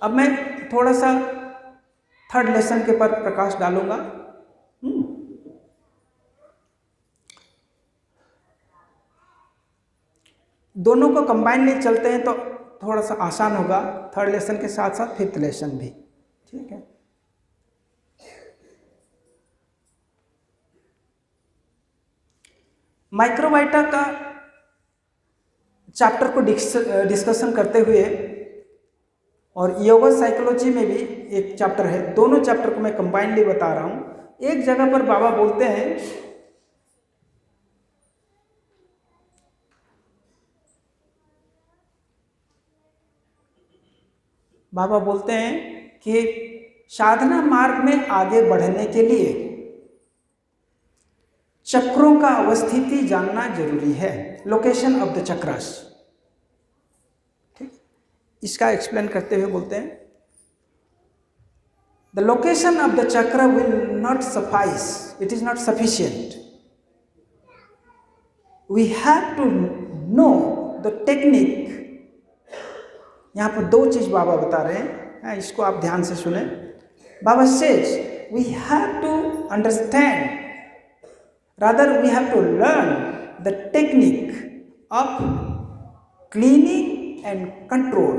अब मैं थोड़ा सा थर्ड लेसन के पर प्रकाश डालूंगा। दोनों को कंबाइन ले चलते हैं तो थोड़ा सा आसान होगा, थर्ड लेसन के साथ साथ फिफ्थ लेसन भी। ठीक है, माइक्रोबायोटा का चैप्टर को डिस्कशन करते हुए, और योगा साइकोलॉजी में भी एक चैप्टर है, दोनों चैप्टर को मैं कंबाइनली बता रहा हूं। एक जगह पर बाबा बोलते हैं कि साधना मार्ग में आगे बढ़ने के लिए चक्रों का अवस्थिति जानना जरूरी है, लोकेशन ऑफ द चक्रास। ठीक, इसका एक्सप्लेन करते हुए बोलते हैं the location of the chakra will not suffice, it is not sufficient, we have to know the technique. यहां पर दो चीज बाबा बता रहे हैं, इसको आप ध्यान से सुने। Baba says we have to understand, rather we have to learn the technique of cleaning and control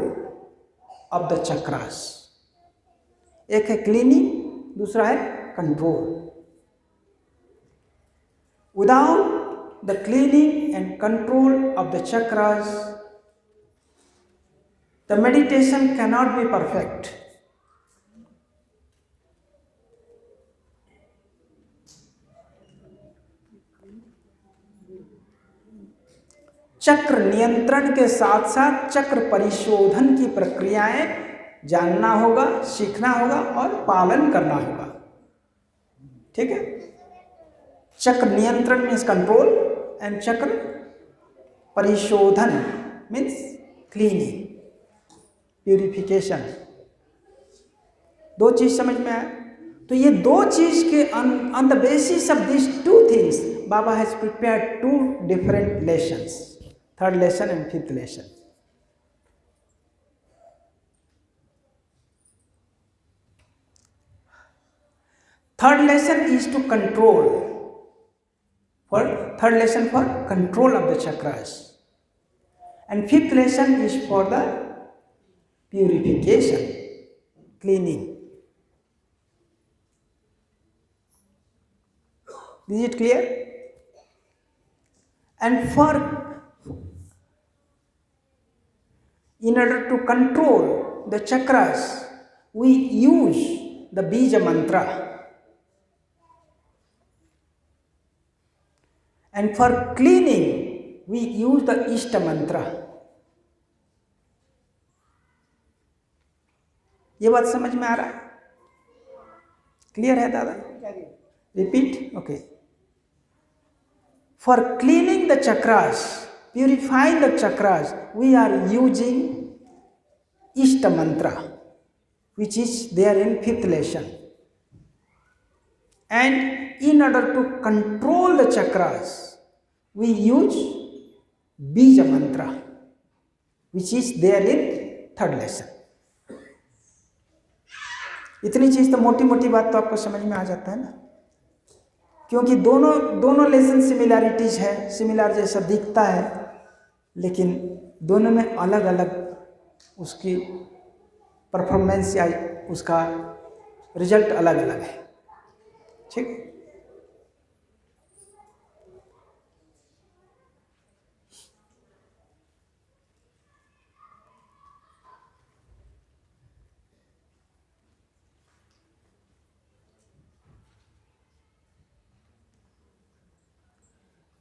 of the chakras। एक है क्लीनिंग, दूसरा है control. Without the cleaning and control of the chakras, the meditation cannot be perfect। चक्र नियंत्रण के साथ साथ चक्र परिशोधन की प्रक्रियाएं जानना होगा, सीखना होगा और पालन करना होगा। ठीक है, चक्र नियंत्रण मीन्स कंट्रोल एंड चक्र परिशोधन मीन्स क्लीनिंग, प्यूरिफिकेशन। दो चीज समझ में आया? तो ये दो चीज के on the basis of this two things Baba has prepared two different lessons, third lesson and fifth lesson। Third lesson is to control, for third lesson for control of the chakras, and fifth lesson is for the purification, cleaning। Is it clear? And in order to control the chakras, we use the bija mantra, and for cleaning we use the ishta mantra। ये बात समझ में आ रहा है? Clear है दादा? Repeat, okay. For cleaning the chakras, purifying the chakras, we are using Ishta mantra, which is there in fifth lesson। And in order to control the chakras, we use Bija mantra, which is there in third lesson। इतनी चीज तो मोटी मोटी बात तो आपको समझ में आ जाता है ना, क्योंकि दोनों लेसन सिमिलैरिटीज है, सिमिलर जैसा दिखता है, लेकिन दोनों में अलग अलग उसकी परफॉर्मेंस या उसका रिजल्ट अलग अलग है। ठीक,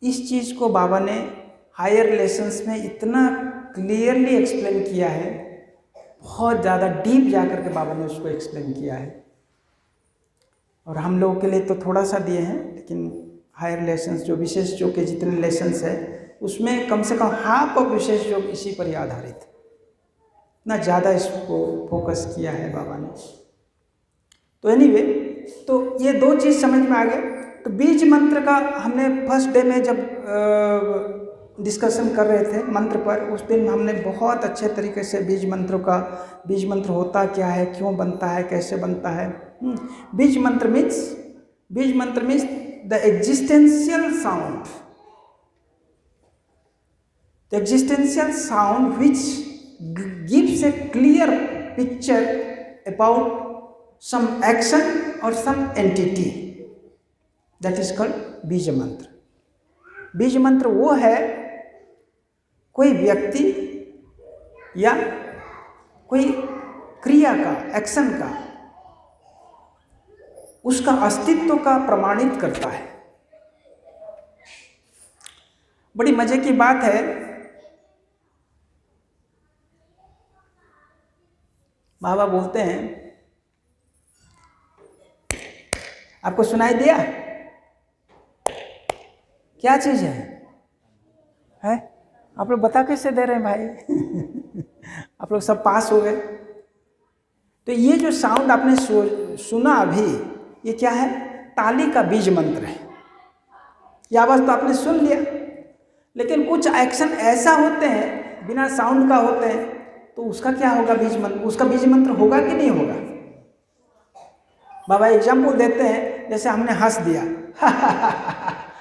इस चीज़ को बाबा ने हायर लेसन्स में इतना क्लियरली एक्सप्लेन किया है, बहुत ज़्यादा डीप जाकर के बाबा ने उसको एक्सप्लेन किया है, और हम लोगों के लिए तो थोड़ा सा दिए हैं, लेकिन हायर लेसन्स जो विशेष योग के जितने लेसन्स है उसमें कम से कम हाफ ऑफ विशेष योग इसी पर ही आधारित है। इतना ज़्यादा इसको फोकस किया है बाबा ने। तो एनीवे, तो ये दो चीज़ समझ में आ गए। तो बीज मंत्र का हमने फर्स्ट डे में जब डिस्कशन कर रहे थे मंत्र पर। उस दिन हमने बहुत अच्छे तरीके से बीज मंत्र होता क्या है, क्यों बनता है, कैसे बनता है। बीज मंत्र means the existential sound which gives a clear picture about some action or some entity, that is called बीज मंत्र। बीज मंत्र वो है कोई व्यक्ति या कोई क्रिया का, एक्शन का, उसका अस्तित्व का प्रमाणित करता है। बड़ी मजे की बात है, बाबा बोलते हैं, आपको सुनाई दिया क्या चीज है? आप लोग बता कैसे दे रहे हैं भाई? आप लोग सब पास हो गए। तो ये जो साउंड आपने सुना अभी, ये क्या है? ताली का बीज मंत्र है। ये आवाज तो आपने सुन लिया, लेकिन कुछ एक्शन ऐसा होते हैं बिना साउंड का होते हैं, तो उसका क्या होगा? बीज मंत्र, उसका बीज मंत्र होगा कि नहीं होगा? बाबा एग्जाम्पल देते हैं, जैसे हमने हंस दिया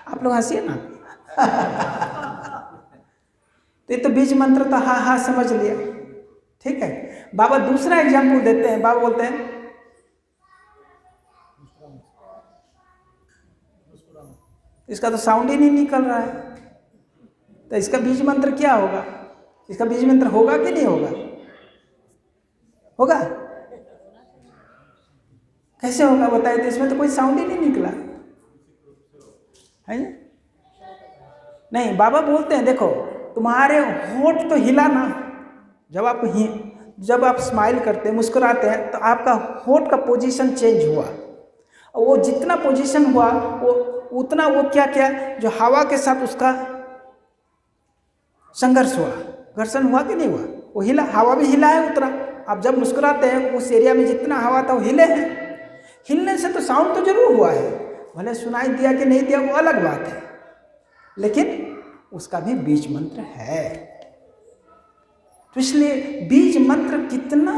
आप लोग हंसिए ना तो ये तो बीज मंत्र तो हा समझ लिया, ठीक है। बाबा दूसरा एग्जाम्पल देते हैं, बाबा बोलते हैं इसका तो साउंड ही नहीं निकल रहा है, तो इसका बीज मंत्र क्या होगा? इसका बीज मंत्र होगा कि नहीं होगा? होगा? कैसे होगा बताइए? तो इसमें तो कोई साउंड ही नहीं निकला है। नहीं, बाबा बोलते हैं देखो, तुम्हारे होठ तो हिला ना, जब आप स्माइल करते हैं, मुस्कुराते हैं, तो आपका होठ का पोजीशन चेंज हुआ, और वो जितना पोजीशन हुआ वो उतना वो क्या जो हवा के साथ उसका संघर्ष हुआ, घर्षण हुआ कि नहीं हुआ? वो हिला, हवा भी हिला है उतना। आप जब मुस्कुराते हैं, उस एरिया में जितना हवा था वो हिले हैं। हिलने से तो साउंड तो जरूर हुआ है, भले सुनाई दिया कि नहीं दिया वो अलग बात है, लेकिन उसका भी बीज मंत्र है। तो इसलिए बीज मंत्र कितना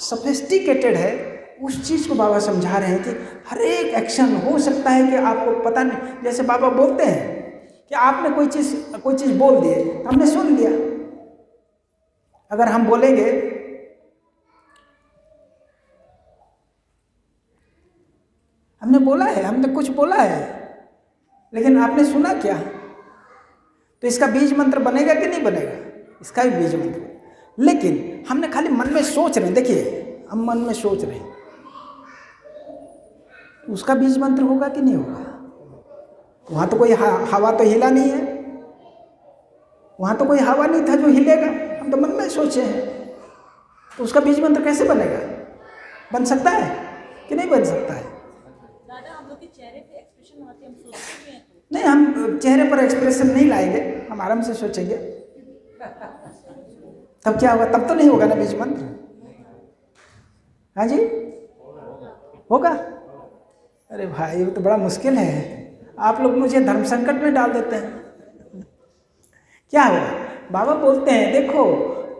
सोफिस्टिकेटेड है, उस चीज़ को बाबा समझा रहे हैं कि हर एक एक्शन हो सकता है कि आपको पता नहीं। जैसे बाबा बोलते हैं कि आपने कोई चीज़ बोल दिए, हमने सुन लिया। अगर हम बोलेंगे हमने बोला है, हमने कुछ बोला है, लेकिन आपने सुना क्या, तो इसका बीज मंत्र बनेगा कि नहीं बनेगा? इसका भी बीज मंत्र। लेकिन हमने खाली मन में सोच रहे हैं, देखिए हम मन में सोच रहे हैं, उसका बीज मंत्र होगा कि नहीं होगा? वहाँ तो कोई हवा तो हिला नहीं है, वहाँ तो कोई हवा नहीं था जो हिलेगा, हम तो मन में सोचे हैं, तो उसका बीज मंत्र कैसे बनेगा? बन सकता है कि नहीं बन सकता है? दादा, हम लोग के चेहरे पे एक्सप्रेशन आते हैं, हम सोचते हैं तो। नहीं, हम चेहरे पर एक्सप्रेशन नहीं लाएंगे, हम आराम से सोचेंगे, तब क्या होगा? तब तो नहीं होगा ना बीज मंत्र। हाँ जी, होगा? अरे भाई, वो तो बड़ा मुश्किल है, आप लोग मुझे धर्म संकट में डाल देते हैं। क्या होगा? बाबा बोलते हैं देखो,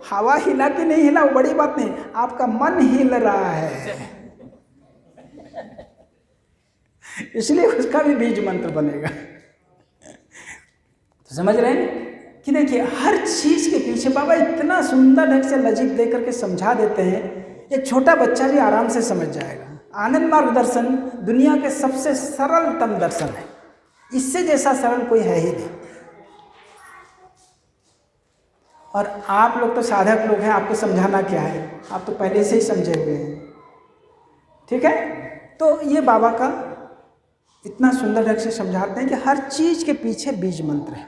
हवा हिला कि नहीं हिला वो बड़ी बात नहीं, आपका मन हिल रहा है, इसलिए उसका भी बीज मंत्र बनेगा। तो समझ रहे हैं कि देखिए, हर चीज के पीछे बाबा इतना सुंदर ढंग से लजीक दे करके समझा देते हैं, एक छोटा बच्चा भी आराम से समझ जाएगा। आनंद मार्ग दर्शन दुनिया के सबसे सरलतम दर्शन है, इससे जैसा सरल कोई है ही नहीं। और आप लोग तो साधक लोग हैं, आपको समझाना क्या है, आप तो पहले से ही समझे हुए हैं, ठीक है। तो ये बाबा का इतना सुंदर ढंग से समझाते हैं कि हर चीज के पीछे बीज मंत्र है।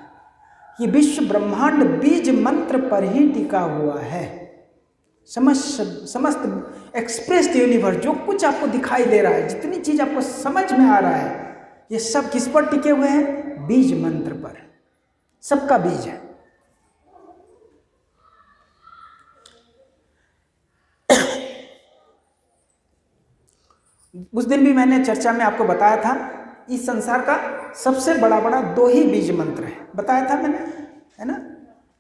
ये विश्व ब्रह्मांड बीज मंत्र पर ही टिका हुआ है। समस्त एक्सप्रेस्ड यूनिवर्स, जो कुछ आपको दिखाई दे रहा है, जितनी चीज आपको समझ में आ रहा है, ये सब किस पर टिके हुए हैं? बीज मंत्र पर। सबका बीज है। उस दिन भी मैंने चर्चा में आपको बताया था, इस संसार का सबसे बड़ा दो ही बीज मंत्र है, बताया था मैंने, है ना।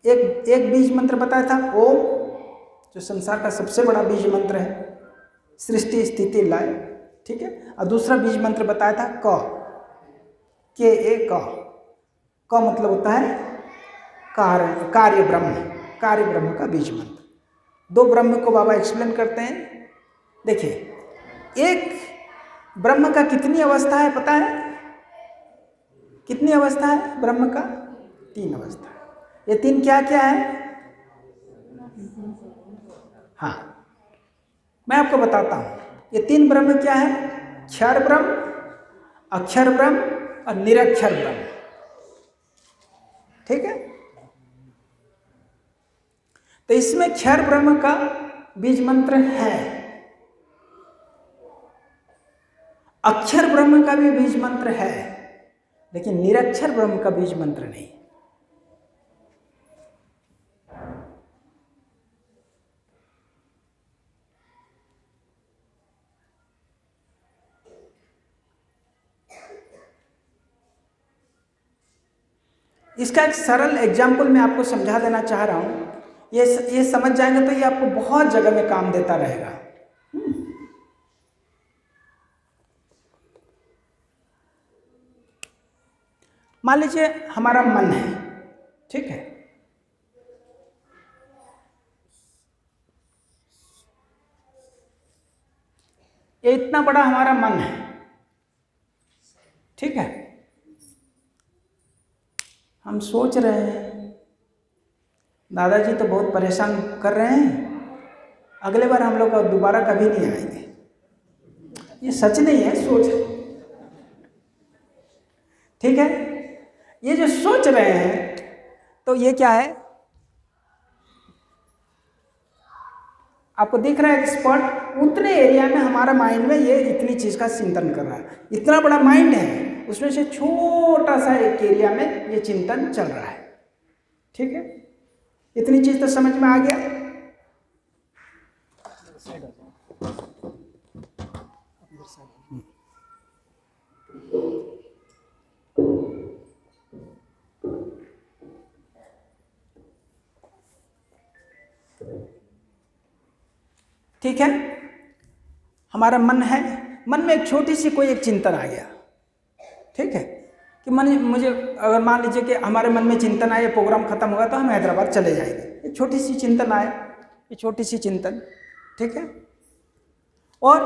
एक बीज मंत्र बताया था ओम, जो संसार का सबसे बड़ा बीज मंत्र है, सृष्टि स्थिति लय, ठीक है। और दूसरा बीज मंत्र बताया था के ए क मतलब होता है कार्य ब्रह्म का बीज मंत्र। दो ब्रह्म को बाबा एक्सप्लेन करते हैं। देखिए, एक ब्रह्म का कितनी अवस्था है पता है? कितनी अवस्था है ब्रह्म का? 3 अवस्था। ये 3 क्या क्या है? हाँ, मैं आपको बताता हूं। ये 3 ब्रह्म क्या है? क्षर ब्रह्म, अक्षर ब्रह्म और निरक्षर ब्रह्म, ठीक है। तो इसमें क्षर ब्रह्म का बीज मंत्र है, अक्षर ब्रह्म का भी बीज मंत्र है, लेकिन निरक्षर ब्रह्म का बीज मंत्र नहीं। इसका एक सरल एग्जाम्पल मैं आपको समझा देना चाह रहा हूं। ये समझ जाएंगे तो ये आपको बहुत जगह में काम देता रहेगा। मान लीजिए हमारा मन है, ठीक है। ये इतना बड़ा हमारा मन है, ठीक है। हम सोच रहे हैं दादाजी तो बहुत परेशान कर रहे हैं, अगले बार हम लोग दोबारा कभी नहीं आएंगे। ये सच नहीं है, सोच, ठीक है। ये जो सोच रहे हैं तो ये क्या है? आपको दिख रहा है स्पॉट, उतने एरिया में हमारा माइंड में ये इतनी चीज का चिंतन कर रहा है। इतना बड़ा माइंड है, उसमें से छोटा सा एक एरिया में ये चिंतन चल रहा है, ठीक है। इतनी चीज तो समझ में आ गया। ठीक है, हमारा मन है, मन में एक छोटी सी कोई एक चिंतन आ गया, ठीक है। कि मुझे अगर मान लीजिए कि हमारे मन में चिंतन आया, प्रोग्राम खत्म होगा तो हम हैदराबाद चले जाएंगे। ये छोटी सी चिंतन आया, ये छोटी सी चिंतन, ठीक है। और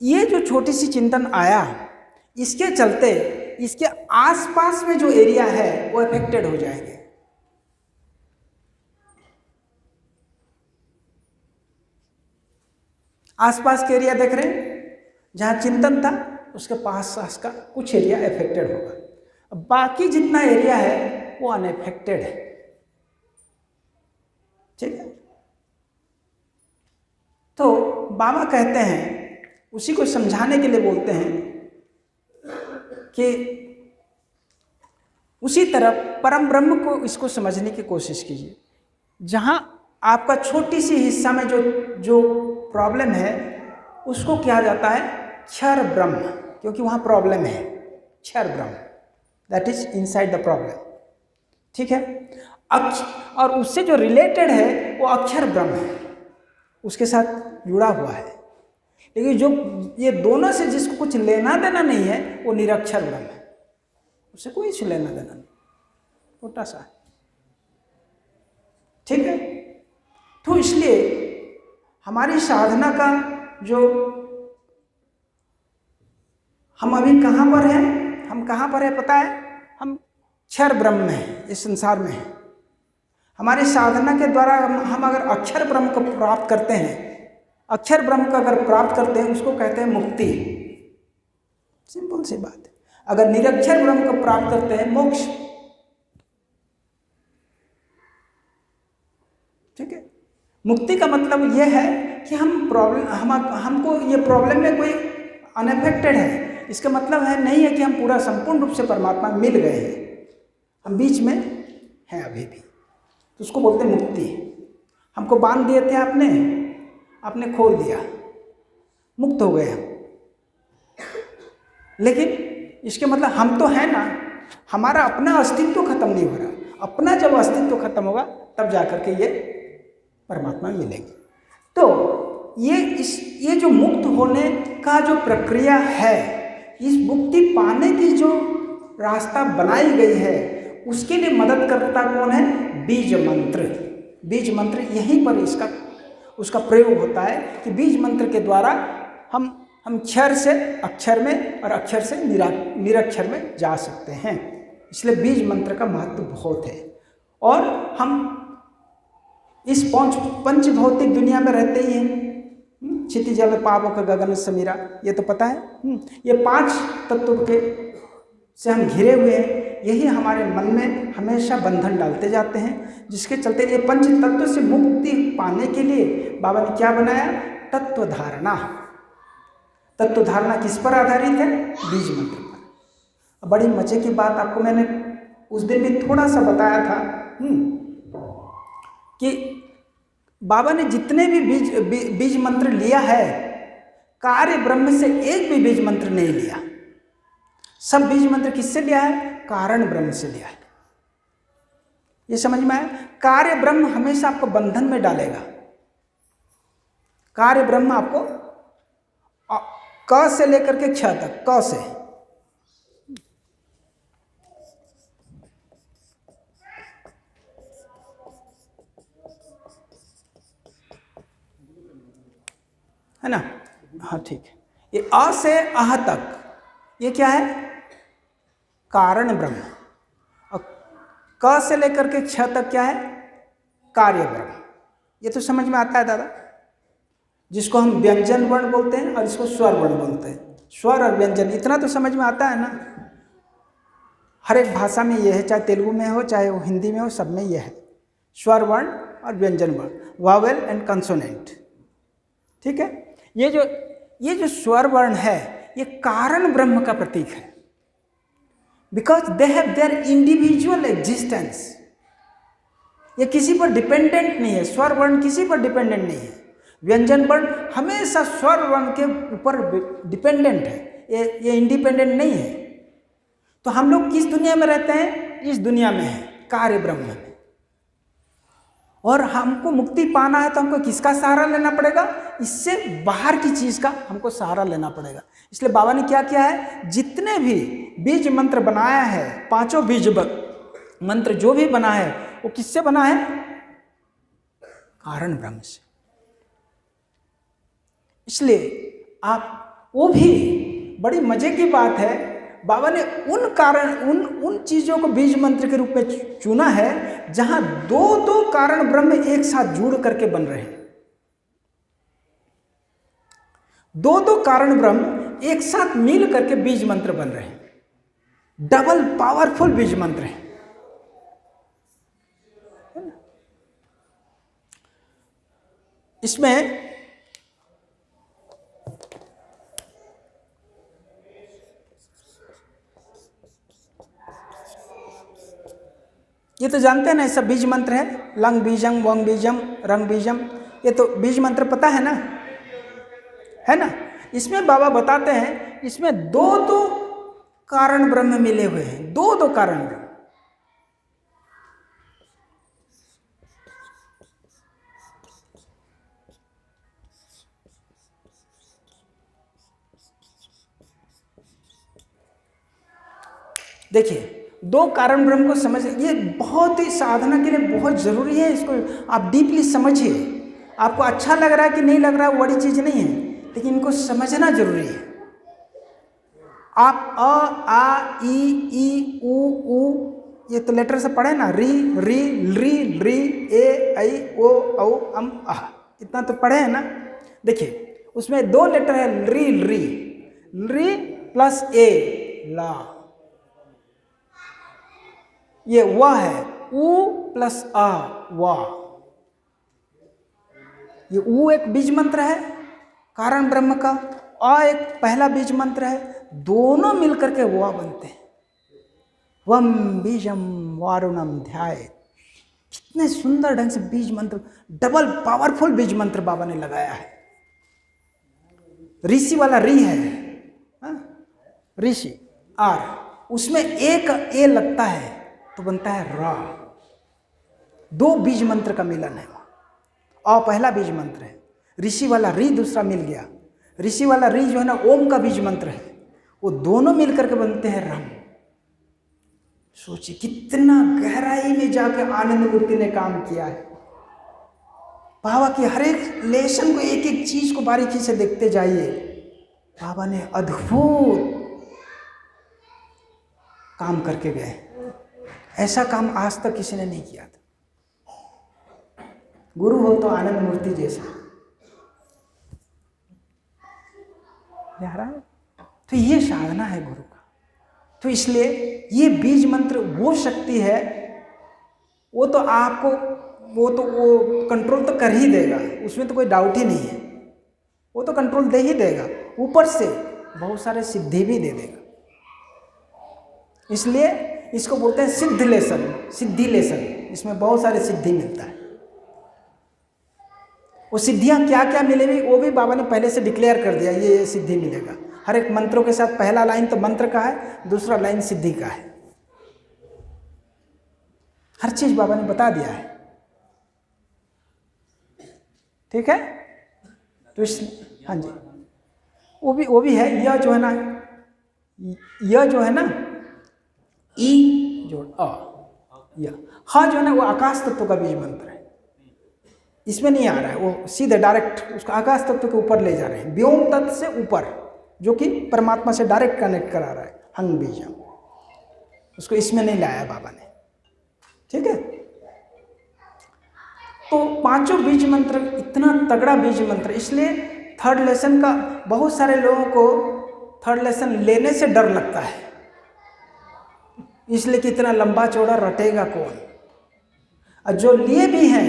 ये जो छोटी सी चिंतन आया, इसके चलते इसके आसपास में जो एरिया है वो अफेक्टेड हो जाएंगे। आसपास के एरिया देख रहे हैं, जहां चिंतन था उसके पास का कुछ एरिया अफेक्टेड होगा, अब बाकी जितना एरिया है वो अनअफेक्टेड है, ठीक है। तो बाबा कहते हैं, उसी को समझाने के लिए बोलते हैं कि उसी तरह परम ब्रह्म को इसको समझने की कोशिश कीजिए। जहां आपका छोटी सी हिस्सा में जो प्रॉब्लम है उसको कहा जाता है क्षर ब्रह्म, क्योंकि वहां प्रॉब्लम है। क्षर ब्रह्म, that is inside the problem, ठीक है। और उससे जो रिलेटेड है वो अक्षर ब्रह्म है, उसके साथ जुड़ा हुआ है। लेकिन जो ये दोनों से जिसको कुछ लेना देना नहीं है वो निरक्षर ब्रह्म है, उससे कोई लेना देना नहीं, छोटा सा है, ठीक है। तो इसलिए हमारी साधना का जो हम अभी कहाँ पर हैं, हम कहाँ पर है पता है? हम क्षर ब्रह्म में हैं, इस संसार में हैं। हमारी साधना के द्वारा हम अगर अक्षर ब्रह्म को प्राप्त करते हैं, अक्षर ब्रह्म को अगर प्राप्त करते हैं उसको कहते हैं मुक्ति। सिंपल सी बात है। अगर निरक्षर ब्रह्म को प्राप्त करते हैं मोक्ष, ठीक है। मुक्ति का मतलब यह है कि हमको ये प्रॉब्लम में कोई अनअफेक्टेड है। इसका मतलब है नहीं है कि हम पूरा संपूर्ण रूप से परमात्मा मिल गए हैं, हम बीच में हैं अभी भी, तो उसको बोलते हैं मुक्ति। हमको बांध दिए थे आपने खोल दिया, मुक्त हो गए हम। लेकिन इसके मतलब हम तो हैं ना, हमारा अपना अस्तित्व खत्म नहीं हो रहा, अपना जब अस्तित्व खत्म होगा तब जाकर के ये परमात्मा मिलेंगे। तो ये जो मुक्त होने का जो प्रक्रिया है, इस मुक्ति पाने की जो रास्ता बनाई गई है, उसके लिए मदद करता कौन है? बीज मंत्र। बीज मंत्र यहीं पर उसका प्रयोग होता है कि बीज मंत्र के द्वारा हम क्षर से अक्षर में और अक्षर से निरक्षर में जा सकते हैं। इसलिए बीज मंत्र का महत्व बहुत है। और हम इस पंच भौतिक दुनिया में रहते ही हैं। क्षिति जल पावक गगन समीरा, ये तो पता है। ये 5 तत्व के से हम घिरे हुए हैं। यही हमारे मन में हमेशा बंधन डालते जाते हैं, जिसके चलते ये पंच तत्व से मुक्ति पाने के लिए बाबा ने क्या बनाया? तत्व धारणा। तत्व धारणा किस पर आधारित है? बीज मंत्र पर। बड़ी मजे की बात आपको मैंने उस दिन भी थोड़ा सा बताया था कि बाबा ने जितने भी बीज मंत्र लिया है, कार्य ब्रह्म से एक भी बीज मंत्र नहीं लिया। सब बीज मंत्र किससे लिया है? कारण ब्रह्म से लिया है। ये समझ में आया? कार्य ब्रह्म हमेशा आपको बंधन में डालेगा। कार्य ब्रह्म आपको क से लेकर के क्ष तक, क से है ना? हाँ ठीक है। ये अ से अह तक, ये क्या है? कारण ब्रह्म। और क से लेकर के क्ष तक क्या है? कार्य ब्रह्म। ये तो समझ में आता है दादा? जिसको हम व्यंजन वर्ण बोलते हैं और इसको स्वर वर्ण बोलते हैं। स्वर और व्यंजन, इतना तो समझ में आता है ना? हर एक भाषा में ये है, चाहे तेलुगु में हो चाहे वो हिंदी में हो, सब में ये है, स्वर वर्ण और व्यंजन वर्ण, वावेल एंड कंसोनेंट। ठीक है? ये जो स्वर वर्ण है, ये कारण ब्रह्म का प्रतीक है। Because they have their individual existence. ये किसी पर डिपेंडेंट नहीं है। स्वर वर्ण किसी पर डिपेंडेंट नहीं है। व्यंजन वर्ण हमेशा स्वर वर्ण के ऊपर डिपेंडेंट है, ये इंडिपेंडेंट नहीं है। तो हम लोग किस दुनिया में रहते हैं? इस दुनिया में है, कार्य ब्रह्म में। और हमको मुक्ति पाना है तो हमको किसका सहारा लेना पड़ेगा? इससे बाहर की चीज का हमको सहारा लेना पड़ेगा। इसलिए बाबा ने क्या किया है? जितने भी बीज मंत्र बनाया है, 5 बीज मंत्र जो भी बना है, वो किससे बना है? कारण ब्रह्म से। इसलिए आप, वो भी बड़ी मजे की बात है, बाबा ने उन चीजों को बीज मंत्र के रूप में चुना है जहां 2 कारण ब्रह्म एक साथ जुड़ करके बन रहे हैं। 2 कारण ब्रह्म एक साथ मिल करके बीज मंत्र बन रहे हैं। डबल पावरफुल बीज मंत्र है। इसमें ये तो जानते हैं ना, सब बीज मंत्र है। लंग बीजम, वंग बीजम, रंग बीजम, ये तो बीज मंत्र पता है ना? है ना? इसमें बाबा बताते हैं, इसमें 2 कारण ब्रह्म मिले हुए हैं। 2 कारण ब्रह्म। देखिए, 2 कारण ब्रह्म को समझ, ये बहुत ही साधना के लिए बहुत जरूरी है। इसको आप डीपली समझिए। आपको अच्छा लग रहा है कि नहीं लग रहा है, वो बड़ी चीज नहीं है, लेकिन इनको समझना जरूरी है। आप अ, आ, ई, उ, ये तो लेटर से पढ़े ना, री, री, री, री, ए, ऐ, ओ, औ, अम, आह, इतना तो पढ़े हैं ना? देखिए, उसमें 2 लेटर है, री प्लस ए, ला। ये व है, उ प्लस आ, वा। ये उ एक बीज मंत्र है कारण ब्रह्म का, आ एक पहला बीज मंत्र है। दोनों मिलकर के वा बनते हैं। वम बीजम वारुणम ध्याय। कितने सुंदर ढंग से बीज मंत्र, डबल पावरफुल बीज मंत्र बाबा ने लगाया है। ऋषि वाला री है, ऋषि, आर, उसमें एक ए लगता है तो बनता है रा। दो बीज मंत्र का मिलन है वहाँ। अ पहला बीज मंत्र है, ऋषि वाला री दूसरा मिल गया। ऋषि वाला री जो है ना ओम का बीज मंत्र है, वो दोनों मिलकर के बनते हैं रम। सोचिए कितना गहराई में जाकर आनंद मूर्ति ने काम किया है। बाबा की हर एक लेसन को, एक एक चीज को बारीकी से देखते जाइए। बाबा ने अद्भुत काम करके गए, ऐसा काम आज तक किसी ने नहीं किया था। गुरु हो तो आनंद मूर्ति जैसा। तो ये साधना है गुरु का। तो इसलिए ये बीज मंत्र वो शक्ति है, वो तो आपको वो कंट्रोल तो कर ही देगा, उसमें तो कोई डाउट ही नहीं है। वो तो कंट्रोल दे ही देगा, ऊपर से बहुत सारे सिद्धि भी दे देगा। इसलिए इसको बोलते हैं सिद्ध लेसन, सिद्धि लेसन। इसमें बहुत सारे सिद्धि मिलता है। वो सिद्धियां क्या क्या मिलेगी वो भी बाबा ने पहले से डिक्लेयर कर दिया, ये सिद्धि मिलेगा। हर एक मंत्रों के साथ पहला लाइन तो मंत्र का है, दूसरा लाइन सिद्धि का है। हर चीज बाबा ने बता दिया है। ठीक है, तो इस हाँ जी, वो भी है। यह जो है ना, यह जो है ना ई जोड़ अ, या हा जो है ना वो आकाश तत्व का बीज मंत्र है। इसमें नहीं आ रहा है, वो सीधे डायरेक्ट उसको आकाश तत्व के ऊपर ले जा रहे हैं, व्योम तत्व से ऊपर, जो कि परमात्मा से डायरेक्ट कनेक्ट करा रहा है। हंग बीजम, उसको इसमें नहीं लाया बाबा ने। ठीक है, तो पांचों बीज मंत्र इतना तगड़ा बीज मंत्र, इसलिए थर्ड लेसन का बहुत सारे लोगों को थर्ड लेसन लेने से डर लगता है। इसलिए कि इतना लंबा चौड़ा रटेगा कौन। और जो लिए भी हैं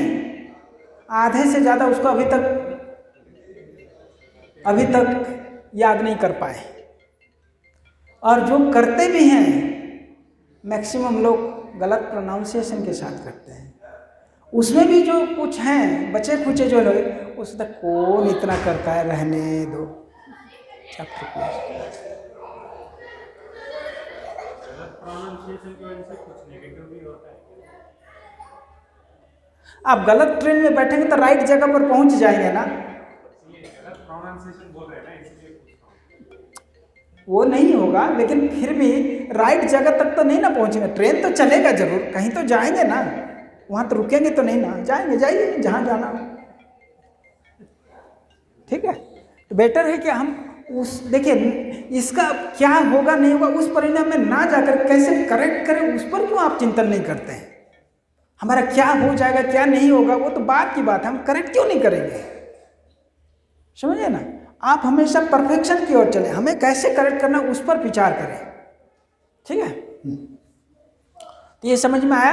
आधे से ज़्यादा उसको अभी तक याद नहीं कर पाए, और जो करते भी हैं मैक्सिमम लोग गलत प्रोनाउंसिएशन के साथ करते हैं। उसमें भी जो कुछ हैं बचे खुचे जो लोग, उस तक कौन इतना करता है, रहने दो। आप गलत ट्रेन में बैठेंगे तो राइट जगह पर पहुंच जाएंगे ना। वो नहीं होगा, लेकिन फिर भी राइट जगह तक तो नहीं ना पहुंचेंगे। ट्रेन तो चलेगा जरूर, कहीं तो जाएंगे ना, वहां तो रुकेंगे तो नहीं ना, जाएंगे, जाइए जहां जाना। ठीक है, तो बेटर है कि हम उस देखिए इसका क्या होगा नहीं होगा उस परिणाम में ना जाकर कैसे करेक्ट करें, उस पर क्यों आप चिंतन नहीं करते हैं। हमारा क्या हो जाएगा क्या नहीं होगा वो तो बात की बात है, हम करेक्ट क्यों नहीं करेंगे। समझिए ना, आप हमेशा परफेक्शन की ओर चले, हमें कैसे करेक्ट करना उस पर विचार करें। ठीक है, तो ये समझ में आया।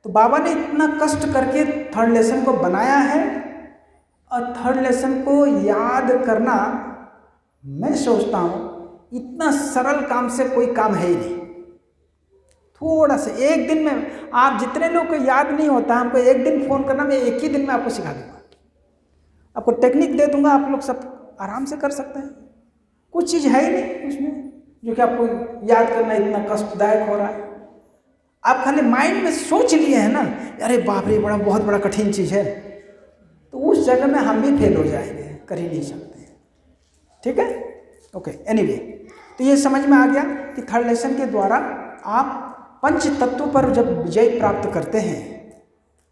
तो बाबा ने इतना कष्ट करके थर्ड लेसन को बनाया है, और थर्ड लेसन को याद करना मैं सोचता हूं इतना सरल काम से कोई काम है ही नहीं। थोड़ा सा एक दिन में आप जितने लोग को याद नहीं होता, हमको एक दिन फोन करना, मैं एक ही दिन में आपको सिखा दूंगा, आपको टेक्निक दे दूंगा, आप लोग सब आराम से कर सकते हैं। कुछ चीज़ है ही नहीं उसमें जो कि आपको याद करना इतना कष्टदायक हो रहा है। आप खाली माइंड में सोच लिए हैं ना, अरे बाप रे बड़ा बहुत बड़ा कठिन चीज़ है, तो उस जगह में हम भी फेल हो जाएंगे, कर ही नहीं सकते। ठीक है, ओके, एनीवे, तो ये समझ में आ गया कि थर्ड लेसन के द्वारा आप पंच तत्व पर जब विजय प्राप्त करते हैं,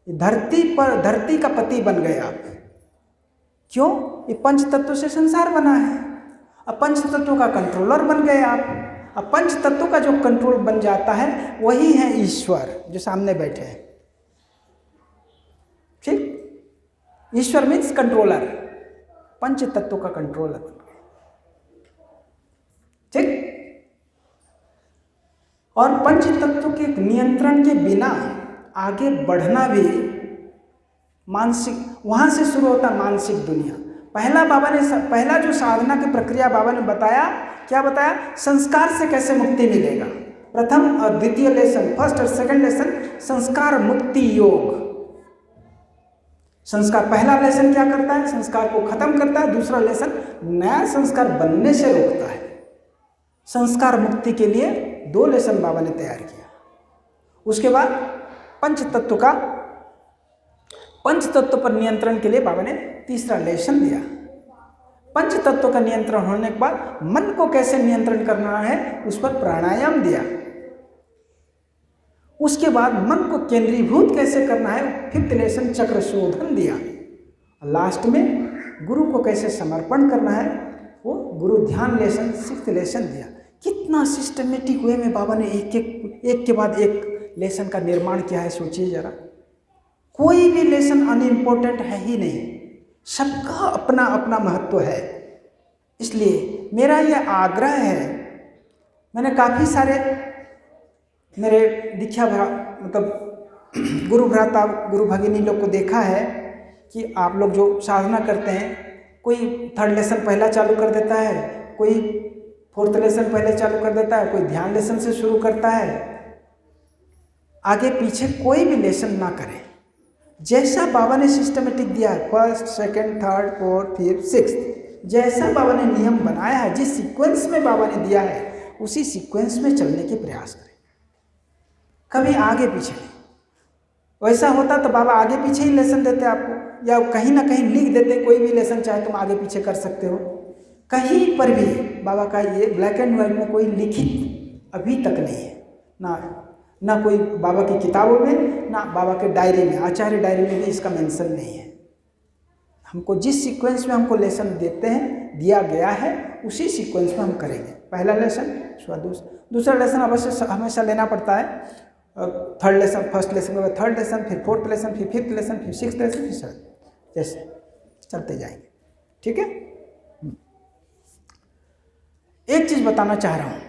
धरती का पति बन गए आप। क्यों? ये पंच तत्व से संसार बना है, अब पंच तत्व का कंट्रोलर बन गए आप। अब पंच तत्व का जो कंट्रोल बन जाता है वही है ईश्वर जो सामने बैठे हैं। ठीक, ईश्वर मीन्स कंट्रोलर, पंच तत्व का कंट्रोलर। ठीक, और पंच तत्व के नियंत्रण के बिना आगे बढ़ना भी मानसिक, वहां से शुरू होता मानसिक दुनिया। पहला जो साधना की प्रक्रिया बाबा ने बताया, क्या बताया? संस्कार से कैसे मुक्ति मिलेगा। प्रथम और द्वितीय लेसन, फर्स्ट और सेकंड लेसन, संस्कार मुक्ति योग। संस्कार, पहला लेसन क्या करता है? संस्कार को खत्म करता है। दूसरा लेसन नया संस्कार बनने से रोकता है। संस्कार मुक्ति के लिए 2 लेसन बाबा ने तैयार किया। उसके बाद पंच तत्व का पंच तत्व पर नियंत्रण के लिए बाबा ने तीसरा लेसन दिया। पंच तत्व का नियंत्रण होने के बाद मन को कैसे नियंत्रण करना है उस पर प्राणायाम दिया। उसके बाद मन को केंद्रीभूत कैसे करना है, फिफ्थ लेसन चक्र शोधन दिया। लास्ट में गुरु को कैसे समर्पण करना है वो गुरु ध्यान लेसन सिक्स्थ लेसन दिया। कितना सिस्टमेटिक वे में बाबा ने एक के बाद एक लेसन का निर्माण किया है, सोचिए जरा। कोई भी लेसन अनइम्पोर्टेंट है ही नहीं, सबका अपना अपना महत्व है। इसलिए मेरा यह आग्रह है, मैंने काफ़ी सारे मेरे दीक्षा मतलब गुरु भ्राता गुरु भगिनी लोग को देखा है कि आप लोग जो साधना करते हैं, कोई थर्ड लेसन पहला चालू कर देता है, कोई फोर्थ लेसन पहले चालू कर देता है, कोई ध्यान लेसन से शुरू करता है। आगे पीछे कोई भी लेसन ना करें, जैसा बाबा ने सिस्टमेटिक दिया है, first second third fourth fifth sixth, जैसा बाबा ने नियम बनाया है, जिस सीक्वेंस में बाबा ने दिया है उसी सीक्वेंस में चलने के प्रयास करें, कभी आगे पीछे नहीं। वैसा होता तो बाबा आगे पीछे ही लेसन देते आपको, या कहीं ना कहीं लिख देते, कोई भी लेसन चाहे तुम आगे पीछे कर सकते हो। कहीं पर भी बाबा का ये ब्लैक एंड व्हाइट में कोई लिखित अभी तक नहीं है, ना कोई बाबा की किताबों में, ना बाबा के डायरी में, आचार्य डायरी में भी इसका मेंशन नहीं है। हमको जिस सीक्वेंस में हमको लेसन देते हैं, दिया गया है, उसी सीक्वेंस में हम करेंगे। पहला लेसन, दूसरा लेसन अवश्य हमेशा लेना पड़ता है। थर्ड लेसन, फर्स्ट लेसन के बाद थर्ड लेसन, फिर फोर्थ लेसन, फिर फिफ्थ लेसन, फिर सिक्स्थ लेसन, फिर सेवन्थ, जैसे चलते जाएंगे। ठीक है। एक चीज बताना चाह रहा हूं,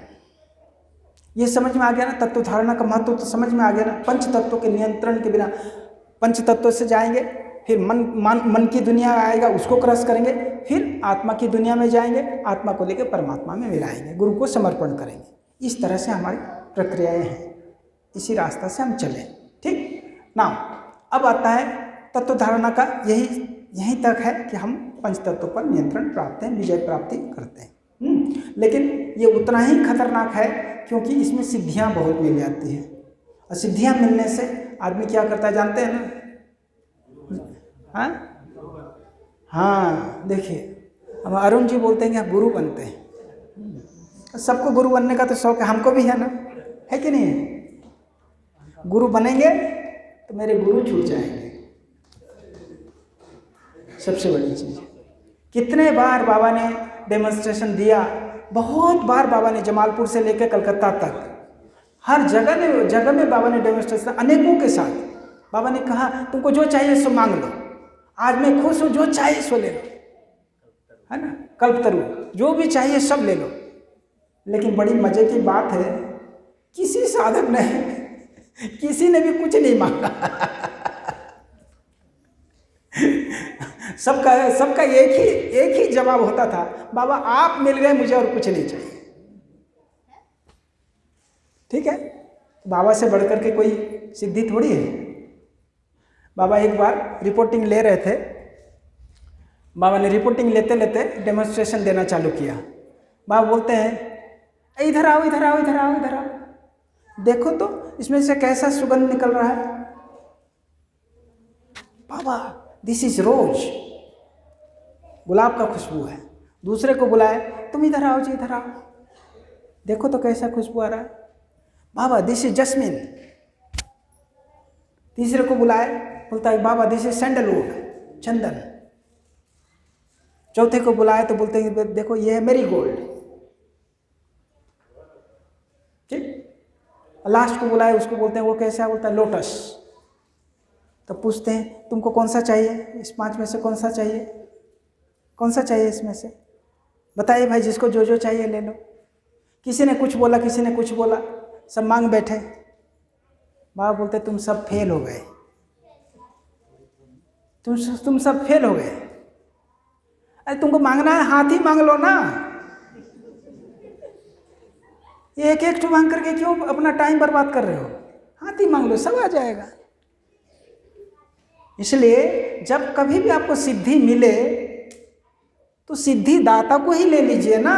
ये समझ में आ गया ना, तत्व धारणा का महत्व तो समझ में आ गया ना। पंच तत्वों के नियंत्रण के बिना, पंच तत्वों से जाएंगे, फिर मन की दुनिया आएगा, उसको क्रॉस करेंगे, फिर आत्मा की दुनिया में जाएंगे, आत्मा को लेकर परमात्मा में मिलाएंगे, गुरु को समर्पण करेंगे। इस तरह से हमारी प्रक्रियाएं हैं, इसी रास्ता से हम चलें। ठीक ना। अब आता है तत्व धारणा का, यही तक है कि हम पंच तत्वों पर नियंत्रण प्राप्त हैं, विजय प्राप्ति करते हैं। लेकिन ये उतना ही खतरनाक है क्योंकि इसमें सिद्धियां बहुत मिल जाती हैं, और सिद्धियां मिलने से आदमी क्या करता है जानते हैं ना? हाँ, देखिए हम अरुण जी बोलते हैं कि आप गुरु बनते हैं। सबको गुरु बनने का तो शौक है, हमको भी है ना, है कि नहीं है? गुरु बनेंगे तो मेरे गुरु छूट जाएंगे, सबसे बड़ी चीज। कितने बार बाबा ने डेमोन्स्ट्रेशन दिया, बहुत बार बाबा ने, जमालपुर से लेकर कलकत्ता तक हर जगह में बाबा ने डेमोन्स्ट्रेशन, अनेकों के साथ बाबा ने कहा तुमको जो चाहिए सो मांग लो, आज मैं खुश हूँ, जो चाहिए सो ले लो, है ना, कल्पतरु, जो भी चाहिए सब ले लो। लेकिन बड़ी मजे की बात है, किसी साधक ने, किसी ने भी कुछ नहीं मांगा। सबका एक ही जवाब होता था, बाबा आप मिल गए मुझे और कुछ नहीं चाहिए। ठीक है, बाबा से बढ़कर के कोई सिद्धि थोड़ी है। बाबा एक बार रिपोर्टिंग ले रहे थे, बाबा ने रिपोर्टिंग लेते लेते डेमोन्स्ट्रेशन देना चालू किया। बाबा बोलते हैं इधर आओ, इधर आओ, इधर आओ, इधर आओ, देखो तो इसमें से कैसा सुगंध निकल रहा है। बाबा दिस इज रोज, गुलाब का खुशबू है। दूसरे को बुलाए, तुम इधर आओ जी, इधर आओ, देखो तो कैसा खुशबू आ रहा है। बाबा दिस इज जस्मिन। तीसरे को बुलाए, बोलता है बाबा दिस इज सैंडलवुड, चंदन। चौथे को बुलाए तो बोलते हैं देखो ये है मेरीगोल्ड। ठीक। लास्ट को बुलाए, उसको बोलते हैं वो कैसा है, बोलता है लोटस। तो पूछते हैं तुमको कौन सा चाहिए, इस 5 में से कौन सा चाहिए, कौन सा चाहिए इसमें से, बताइए भाई, जिसको जो जो चाहिए ले लो। किसी ने कुछ बोला, किसी ने कुछ बोला, सब मांग बैठे। बाबा बोलते तुम सब फेल हो गए, तुम सब फेल हो गए। अरे तुमको मांगना है, हाथ ही मांग लो ना, एक एक मांग करके क्यों अपना टाइम बर्बाद कर रहे हो, हाथ ही मांग लो, सब आ जाएगा। इसलिए जब कभी भी आपको सिद्धि मिले तो सिद्धि दाता को ही ले लीजिए ना,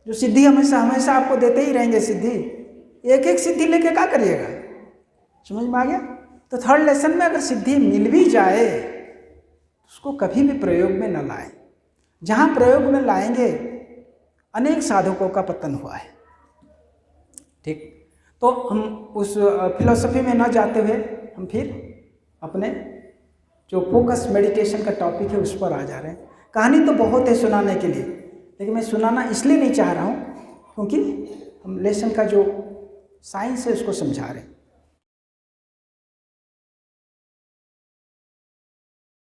जो सिद्धि हमेशा हमेशा आपको देते ही रहेंगे। सिद्धि एक एक सिद्धि लेके क्या करिएगा, समझ में आ गया? तो थर्ड लेसन में अगर सिद्धि मिल भी जाए तो उसको कभी भी प्रयोग में न लाएं। जहाँ प्रयोग में लाएंगे अनेक साधकों का पतन हुआ है। ठीक, तो हम उस फिलॉसफी में न जाते हुए हम फिर अपने जो फोकस मेडिटेशन का टॉपिक है उस पर आ जा रहे हैं। कहानी तो बहुत है सुनाने के लिए, लेकिन मैं सुनाना इसलिए नहीं चाह रहा हूँ क्योंकि हम लेसन का जो साइंस है उसको समझा रहे हैं।